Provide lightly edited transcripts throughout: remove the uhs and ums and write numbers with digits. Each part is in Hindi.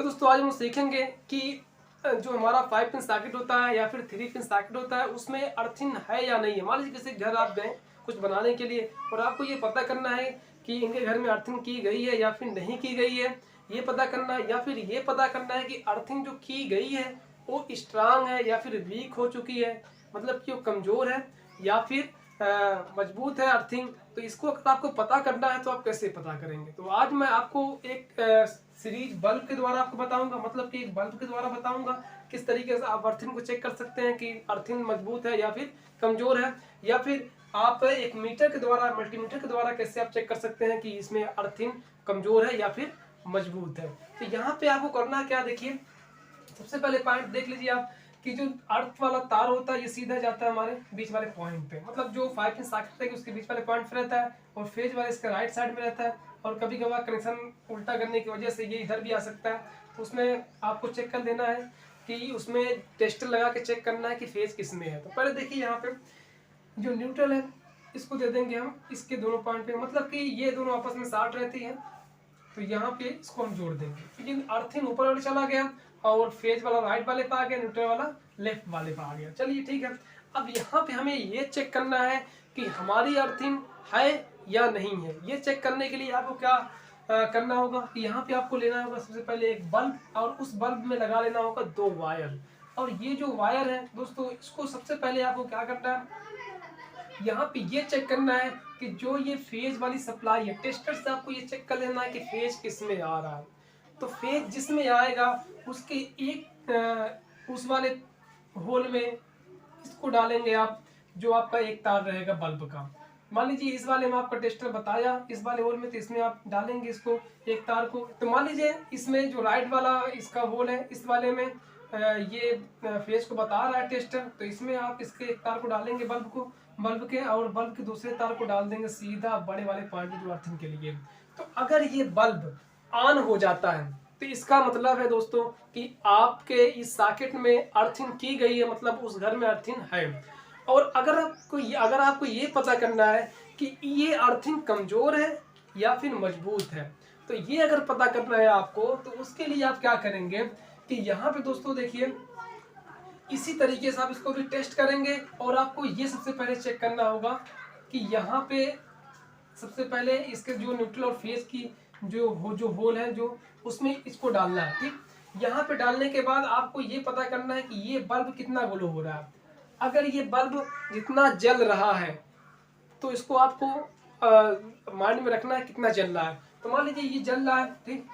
दोस्तों आज हम सीखेंगे कि जो हमारा 5 पिन सॉकेट होता है या फिर 3 पिन सॉकेट होता है उसमें अर्थिंग है या नहीं है। मान लीजिए किसी घर आप गए कुछ बनाने के लिए और आपको ये पता करना है कि इनके घर में अर्थिंग की गई है या फिर नहीं की गई है, ये पता करना है। या फिर ये पता करना है कि अर्थिंग जो की गई है वो स्ट्रांग है या फिर वीक हो चुकी है, मतलब कि वो कमज़ोर है या फिर मजबूत है अर्थिंग। तो इसको अगर आपको पता करना है तो आप कैसे पता करेंगे। तो आज मैं आपको एक सीरीज बल्ब के द्वारा आपको बताऊंगा, मतलब कि एक बल्ब के द्वारा बताऊंगा किस तरीके से आप अर्थिंग को चेक कर सकते हैं कि अर्थिंग मजबूत है या फिर कमजोर है। या फिर आप एक मीटर के द्वारा, मल्टीमीटर के द्वारा कैसे आप चेक कर सकते हैं कि इसमें अर्थिंग कमजोर है या फिर मजबूत है। तो यहाँ पे आपको करना क्या, देखिए सबसे पहले पॉइंट देख लीजिए आप कि जो अर्थ वाला तार होता है ये सीधा जाता है हमारे बीच वाले पॉइंट पे, मतलब जो 5 पिन सॉकेट है उसके बीच वाले पॉइंट पे रहता है और फेज वाला इसका राइट साइड में रहता है। और कभी कभार कनेक्शन उल्टा करने की वजह से ये इधर भी आ सकता है, तो उसमें आपको चेक कर देना है कि उसमें टेस्टर लगा के चेक करना है कि फेज किस में है। तो पहले देखिए यहाँ पे जो न्यूट्रल है इसको दे देंगे हम इसके दोनों पॉइंट पे, मतलब कि ये दोनों आपस में साथ रहती है, तो यहाँ पे इसको हम जोड़ देंगे। लेकिन अर्थिंग ऊपर वाले चला गया और फेज वाला राइट वाले पे आ गया, न्यूट्रल वाला लेफ्ट वाले पे आ गया। चलिए ठीक है, अब यहाँ पे हमें ये चेक करना है कि हमारी अर्थिंग है या नहीं है। ये चेक करने के लिए आपको क्या करना होगा कि यहाँ पे आपको लेना होगा सबसे पहले एक बल्ब और उस बल्ब में लगा लेना होगा 2 वायर। और ये जो वायर है दोस्तों इसको सबसे पहले आपको क्या करना है, यहाँ पे ये चेक करना है कि जो ये फेज वाली सप्लाई है, टेस्टर से आपको ये चेक कर लेना है कि फेज किस में आ रहा है। तो फेज जिसमें आएगा उसके एक उस वाले होल में इसको डालेंगे आप, जो आपका एक तार रहेगा बल्ब का। मान लीजिए इस वाले में आपका टेस्टर बताया इस वाले होल में, तो इसमें आप डालेंगे इसको एक तार को। तो मान लीजिए इसमें जो राइट वाला इसका होल है इस वाले में ये फेज को बता रहा है टेस्टर, तो इसमें आप इसके एक तार को डालेंगे बल्ब के और बल्ब के दूसरे तार को डाल देंगे सीधा बड़े वाले पॉइंट जो अर्थिंग के लिए। तो अगर ये बल्ब ऑन हो जाता है तो इसका मतलब है दोस्तों कि आपके इस सॉकेट में अर्थिंग की गई है, मतलब उस घर में अर्थिंग है। और अगर आपको ये पता करना है कि ये अर्थिंग कमजोर है या फिर मजबूत है, तो ये अगर पता करना है आपको तो उसके लिए आप क्या करेंगे कि यहाँ पे दोस्तों देखिए इसी तरीके से आप इसको भी टेस्ट करेंगे। और आपको ये सबसे पहले चेक करना होगा कि यहाँ पे सबसे पहले इसके जो न्यूट्रल और फेज की जो होल है जो उसमें इसको डालना है। ठीक, यहाँ पे डालने के बाद आपको ये पता करना है कि ये बल्ब कितना ग्लो हो रहा है। अगर ये बल्ब जितना जल रहा है तो इसको आपको माइंड में रखना है कितना जल रहा है। तो मान लीजिए ये जल रहा है, ठीक,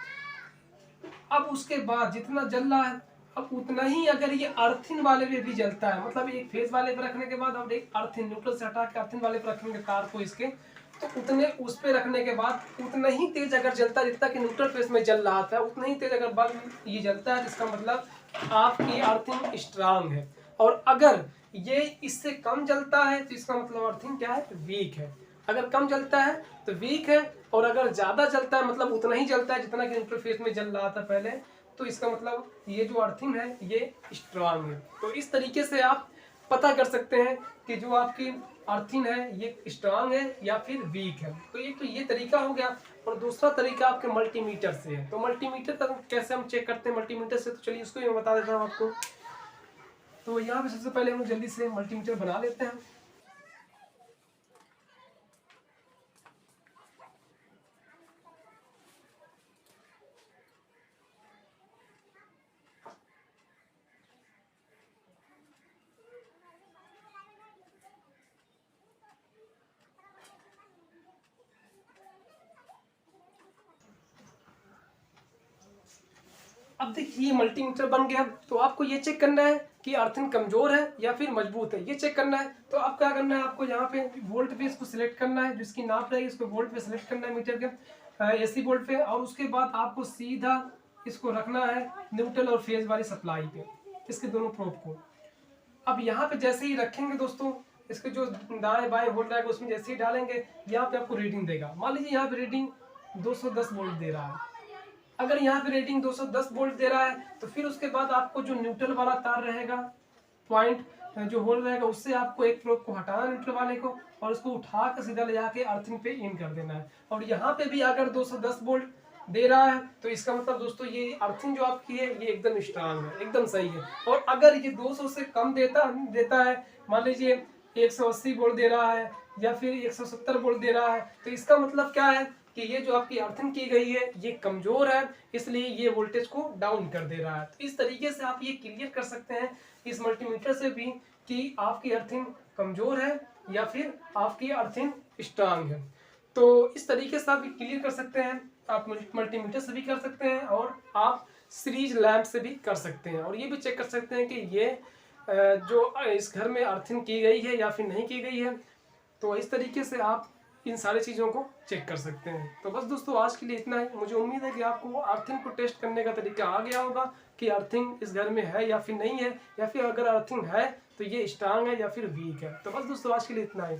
अब उसके बाद जितना जल रहा है अब उतना ही अगर ये अर्थिंग वाले में भी जलता है, मतलब एक फेज वाले पे रखने के बाद अब एक अर्थिंग न्यूट्रल से हटा के अर्थिंग वाले पे रखेंगे तार को इसके, तो उतने उस पे रखने के बाद उतना ही तेज अगर जलता है जितना कि न्यूट्रल फेज में जल रहा था, उतना ही तेज अगर बल्ब ये जलता है, इसका मतलब आपकी अर्थिंग स्ट्रांग है। और अगर ये इससे कम जलता है तो इसका मतलब अर्थिंग क्या है, वीक है। अगर कम जलता है तो वीक है, और अगर ज्यादा जलता है मतलब उतना ही जलता है जितना कि न्यूट्रल फेज में जल रहा था पहले, तो इसका मतलब ये जो अर्थिंग है ये स्ट्रांग है। तो इस तरीके से आप पता कर सकते हैं कि जो आपकी अर्थिंग है ये स्ट्रांग है या फिर वीक है। तो ये तरीका हो गया। और दूसरा तरीका आपके मल्टीमीटर से है। तो मल्टीमीटर का कैसे हम चेक करते हैं मल्टीमीटर से, तो चलिए उसको मैं बता देता हूँ आपको। तो यहाँ पे सबसे पहले हम जल्दी से मल्टीमीटर बना लेते हैं। अब देखिए मल्टीमीटर बन गया, तो आपको ये चेक करना है कि अर्थिंग कमजोर है या फिर मजबूत है, ये चेक करना है। तो आप क्या करना है, आपको यहाँ पे वोल्ट पे इसको सिलेक्ट करना है, जिसकी नाप रहेगी इसको वोल्ट पे सिलेक्ट करना है मीटर के एसी वोल्ट पे। और उसके बाद आपको सीधा इसको रखना है न्यूट्रल और फेज वाली सप्लाई पे, इसके दोनों प्रोब को। अब यहाँ पे जैसे ही रखेंगे दोस्तों, इसके जो दाएं बाएं वोल्ट आएगा उसमें जैसे ही डालेंगे यहाँ पे आपको रीडिंग देगा। मान लीजिए यहाँ पे रीडिंग 210 वोल्ट दे रहा है। अगर यहाँ पे रेटिंग 210 वोल्ट दे रहा है तो फिर उसके बाद आपको जो न्यूट्रल वाला तार रहेगा, पॉइंट जो होल रहेगा, उससे आपको एक प्रोब को हटाना न्यूट्रल वाले को और उसको उठा कर सीधा ले जाके अर्थिंग पे इन कर देना है। और यहाँ पे भी अगर 210 वोल्ट दे रहा है, तो इसका मतलब दोस्तों ये अर्थिंग जो आपकी है ये एकदम स्ट्रांग है, एकदम सही है। और अगर ये 200 से कम देता है, मान लीजिए 180 वोल्ट दे रहा है या फिर 170 वोल्ट दे रहा है, तो इसका मतलब क्या है कि ये जो आपकी अर्थिंग की गई है ये कमजोर है, इसलिए ये वोल्टेज को डाउन कर दे रहा है। तो इस तरीके से आप ये क्लियर कर सकते हैं इस मल्टीमीटर से भी कि आपकी अर्थिंग कमजोर है या फिर आपकी अर्थिंग स्ट्रांग है। तो इस तरीके से आप क्लियर कर सकते हैं। आप मल्टीमीटर से भी कर सकते हैं और आप सीरीज लैंप से भी कर सकते हैं, और ये भी चेक कर सकते हैं कि ये जो इस घर में अर्थिंग की गई है या फिर नहीं की गई है। तो इस तरीके से आप इन सारी चीज़ों को चेक कर सकते हैं। तो बस दोस्तों आज के लिए इतना ही। मुझे उम्मीद है कि आपको अर्थिंग को टेस्ट करने का तरीका आ गया होगा कि अर्थिंग इस घर में है या फिर नहीं है, या फिर अगर अर्थिंग है तो ये स्ट्रांग है या फिर वीक है। तो बस दोस्तों आज के लिए इतना ही।